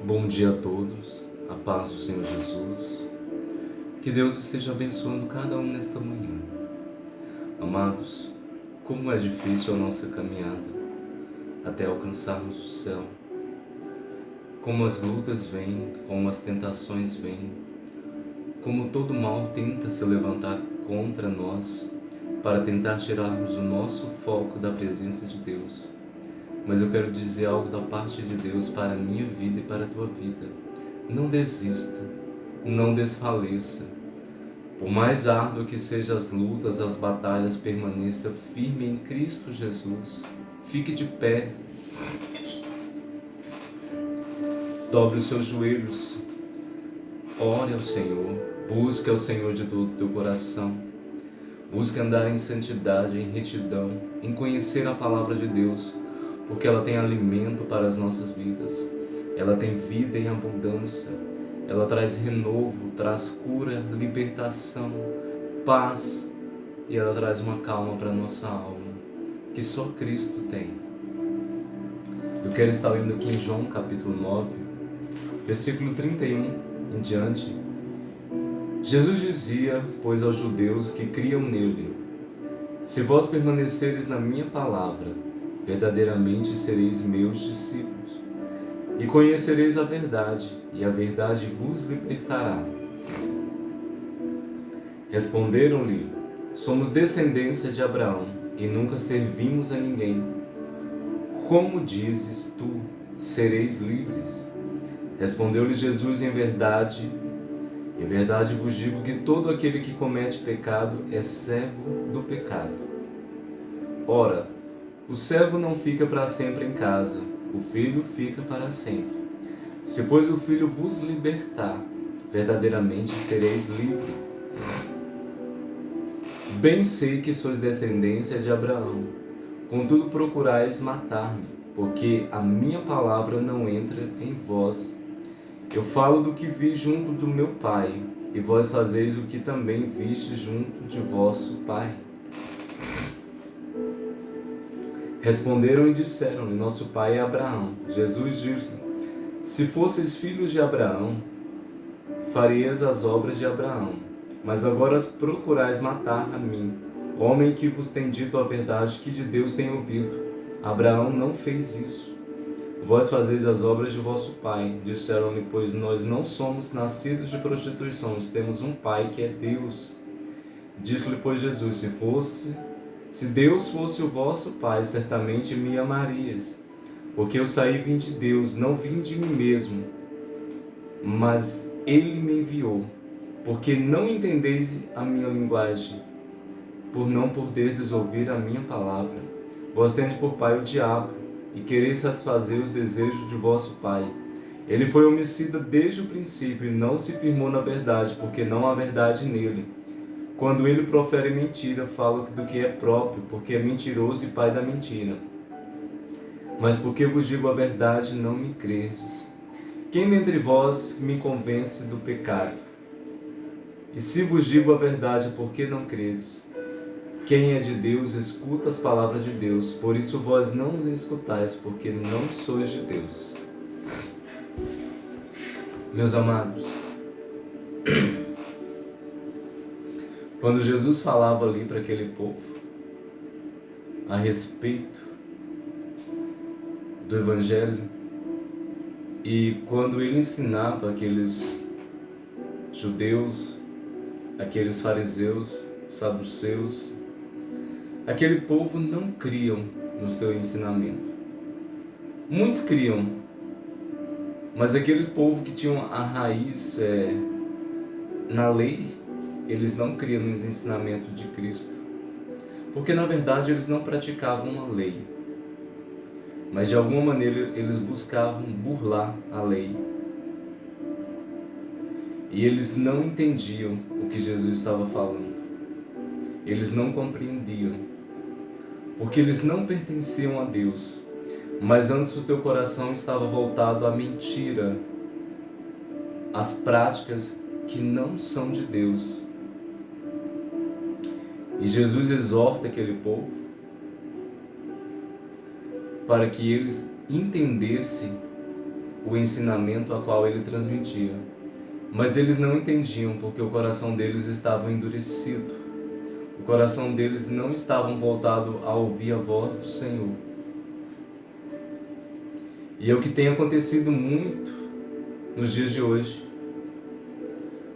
Bom dia a todos, a paz do Senhor Jesus, que Deus esteja abençoando cada um nesta manhã. Amados, como é difícil a nossa caminhada até alcançarmos o céu, como as lutas vêm, como as tentações vêm, como todo mal tenta se levantar contra nós para tentar tirarmos o nosso foco da presença de Deus. Mas eu quero dizer algo da parte de Deus para a minha vida e para a tua vida. Não desista, não desfaleça. Por mais árduo que sejam as lutas, as batalhas, permaneça firme em Cristo Jesus. Fique de pé. Dobre os seus joelhos. Ore ao Senhor. Busque ao Senhor de todo o teu coração. Busque andar em santidade, em retidão, em conhecer a palavra de Deus, porque ela tem alimento para as nossas vidas. Ela tem vida em abundância. Ela traz renovo, traz cura, libertação, paz, e ela traz uma calma para a nossa alma, que só Cristo tem. Eu quero estar lendo aqui em João capítulo 9, versículo 31 em diante. Jesus dizia, pois, aos judeus que criam nele: se vós permanecereis na minha palavra, verdadeiramente sereis meus discípulos, e conhecereis a verdade, e a verdade vos libertará. Responderam-lhe: somos descendência de Abraão, e nunca servimos a ninguém. Como dizes tu, sereis livres? Respondeu-lhe Jesus: em verdade vos digo que todo aquele que comete pecado é servo do pecado. Ora, o servo não fica para sempre em casa, o filho fica para sempre. Se, pois, o filho vos libertar, verdadeiramente sereis livres. Bem sei que sois descendência de Abraão, contudo procurais matar-me, porque a minha palavra não entra em vós. Eu falo do que vi junto do meu pai, e vós fazeis o que também viste junto de vosso pai. Responderam e disseram-lhe: nosso pai é Abraão. Jesus disse: se fosseis filhos de Abraão, farias as obras de Abraão. Mas agora procurais matar a mim, homem que vos tem dito a verdade que de Deus tem ouvido. Abraão não fez isso. Vós fazeis as obras de vosso pai. Disseram-lhe, pois nós não somos nascidos de prostituição, temos um pai que é Deus. Disse-lhe, pois, Jesus: se Deus fosse o vosso pai, certamente me amarias, porque eu saí e vim de Deus, não vim de mim mesmo, mas Ele me enviou. Porque não entendeis a minha linguagem, por não poderdes ouvir a minha palavra. Vós tendes por pai o diabo, e quereis satisfazer os desejos de vosso pai. Ele foi homicida desde o princípio, e não se firmou na verdade, porque não há verdade nele. Quando ele profere mentira, fala do que é próprio, porque é mentiroso e pai da mentira. Mas porque vos digo a verdade, não me credes. Quem dentre vós me convence do pecado? E se vos digo a verdade, por que não credes? Quem é de Deus, escuta as palavras de Deus. Por isso vós não os escutais, porque não sois de Deus. Meus amados, quando Jesus falava ali para aquele povo a respeito do Evangelho, e quando ele ensinava aqueles judeus, aqueles fariseus, saduceus, aquele povo não criam no seu ensinamento. Muitos criam, mas aquele povo que tinha a raiz na lei, eles não criam no ensinamento de Cristo. Porque na verdade eles não praticavam a lei, mas de alguma maneira eles buscavam burlar a lei. E eles não entendiam o que Jesus estava falando. Eles não compreendiam, porque eles não pertenciam a Deus, mas antes o teu coração estava voltado à mentira, às práticas que não são de Deus. E Jesus exorta aquele povo para que eles entendessem o ensinamento a qual ele transmitia. Mas eles não entendiam porque o coração deles estava endurecido. O coração deles não estava voltado a ouvir a voz do Senhor. E é o que tem acontecido muito nos dias de hoje.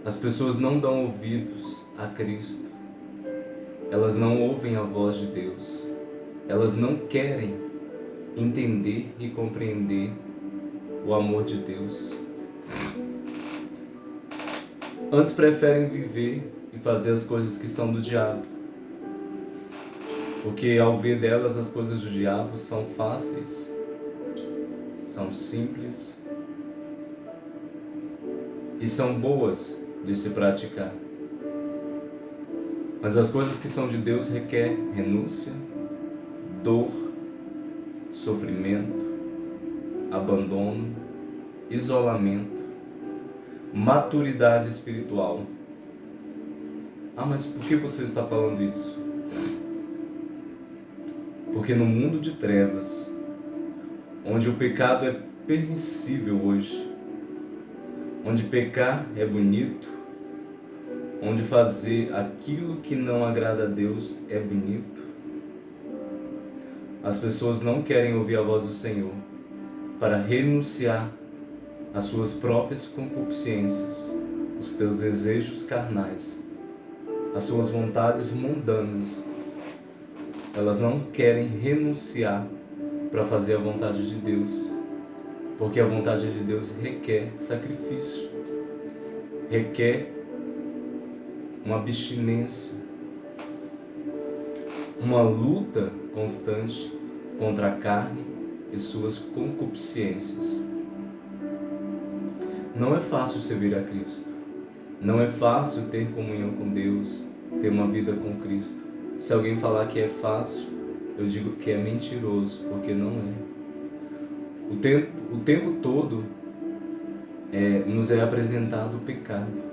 As pessoas não dão ouvidos a Cristo. Elas não ouvem a voz de Deus. Elas não querem entender e compreender o amor de Deus. Antes preferem viver e fazer as coisas que são do diabo. Porque ao ver delas as coisas do diabo são fáceis, são simples e são boas de se praticar. Mas as coisas que são de Deus requer renúncia, dor, sofrimento, abandono, isolamento, maturidade espiritual. Ah, mas por que você está falando isso? Porque no mundo de trevas, onde o pecado é permissível hoje, onde pecar é bonito, onde fazer aquilo que não agrada a Deus é bonito, as pessoas não querem ouvir a voz do Senhor para renunciar às suas próprias concupiscências, os seus desejos carnais, as suas vontades mundanas. Elas não querem renunciar para fazer a vontade de Deus, porque a vontade de Deus requer sacrifício, requer uma abstinência, uma luta constante contra a carne e suas concupiscências. Não é fácil servir a Cristo, não é fácil ter comunhão com Deus, ter uma vida com Cristo. Se alguém falar que é fácil, eu digo que é mentiroso, porque não é. O tempo todo nos é apresentado o pecado.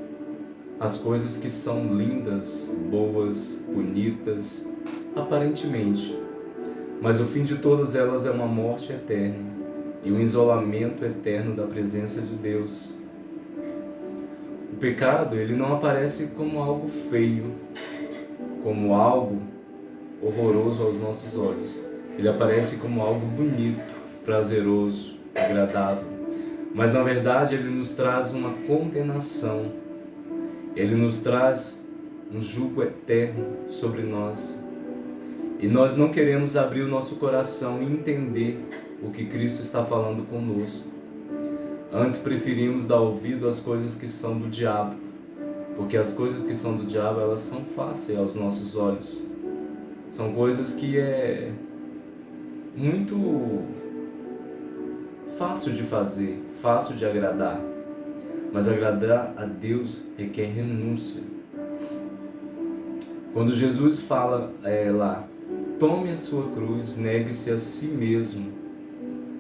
As coisas que são lindas, boas, bonitas, aparentemente. Mas o fim de todas elas é uma morte eterna e um isolamento eterno da presença de Deus. O pecado, ele não aparece como algo feio, como algo horroroso aos nossos olhos. Ele aparece como algo bonito, prazeroso, agradável. Mas na verdade ele nos traz uma condenação. Ele nos traz um jugo eterno sobre nós. E nós não queremos abrir o nosso coração e entender o que Cristo está falando conosco. Antes preferimos dar ouvido às coisas que são do diabo, porque as coisas que são do diabo, elas são fáceis aos nossos olhos. São coisas que é muito fácil de fazer, fácil de agradar. Mas agradar a Deus requer renúncia. Quando Jesus fala lá, tome a sua cruz, negue-se a si mesmo.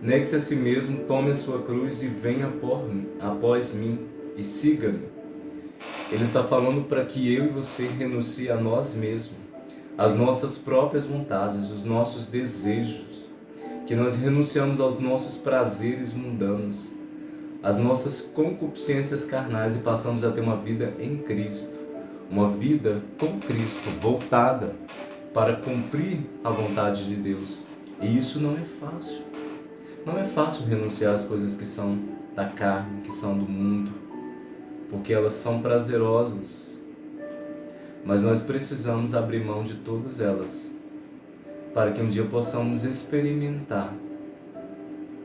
Negue-se a si mesmo, tome a sua cruz e venha após mim e siga-me. Ele está falando para que eu e você renuncie a nós mesmos, às nossas próprias vontades, os nossos desejos, que nós renunciamos aos nossos prazeres mundanos, às nossas concupiscências carnais e passamos a ter uma vida em Cristo, uma vida com Cristo, voltada para cumprir a vontade de Deus. E isso não é fácil. Não é fácil renunciar às coisas que são da carne, que são do mundo, porque elas são prazerosas. Mas nós precisamos abrir mão de todas elas, para que um dia possamos experimentar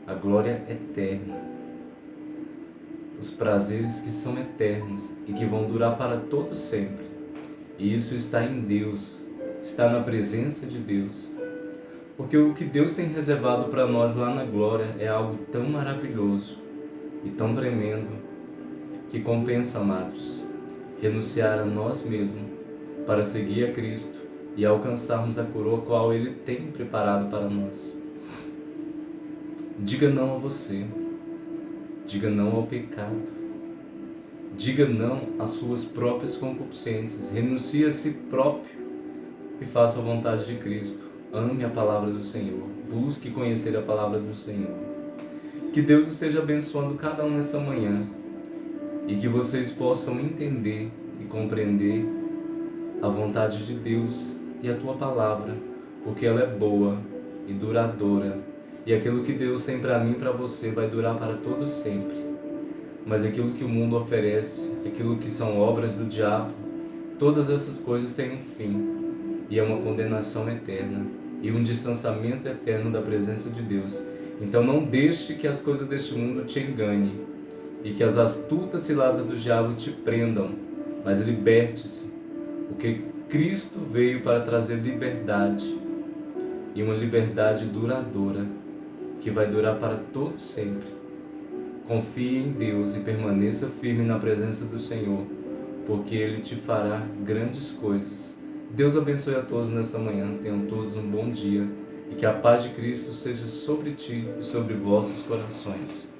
a glória eterna, os prazeres que são eternos e que vão durar para todo sempre. E isso está em Deus, está na presença de Deus. Porque o que Deus tem reservado para nós lá na glória é algo tão maravilhoso e tão tremendo que compensa, amados, renunciar a nós mesmos para seguir a Cristo e alcançarmos a coroa qual Ele tem preparado para nós. Diga não a você, diga não ao pecado, diga não às suas próprias concupiscências, renuncie a si próprio e faça a vontade de Cristo. Ame a palavra do Senhor, busque conhecer a palavra do Senhor. Que Deus esteja abençoando cada um nesta manhã e que vocês possam entender e compreender a vontade de Deus e a tua palavra, porque ela é boa e duradoura, e aquilo que Deus tem para mim e para você vai durar para todo sempre. Mas aquilo que o mundo oferece, aquilo que são obras do diabo, todas essas coisas têm um fim, e é uma condenação eterna e um distanciamento eterno da presença de Deus. Então não deixe que as coisas deste mundo te enganem e que as astutas ciladas do diabo te prendam, mas liberte-se, porque Cristo veio para trazer liberdade, e uma liberdade duradoura, que vai durar para todo sempre. Confie em Deus e permaneça firme na presença do Senhor, porque Ele te fará grandes coisas. Deus abençoe a todos nesta manhã, tenham todos um bom dia, e que a paz de Cristo seja sobre ti e sobre vossos corações.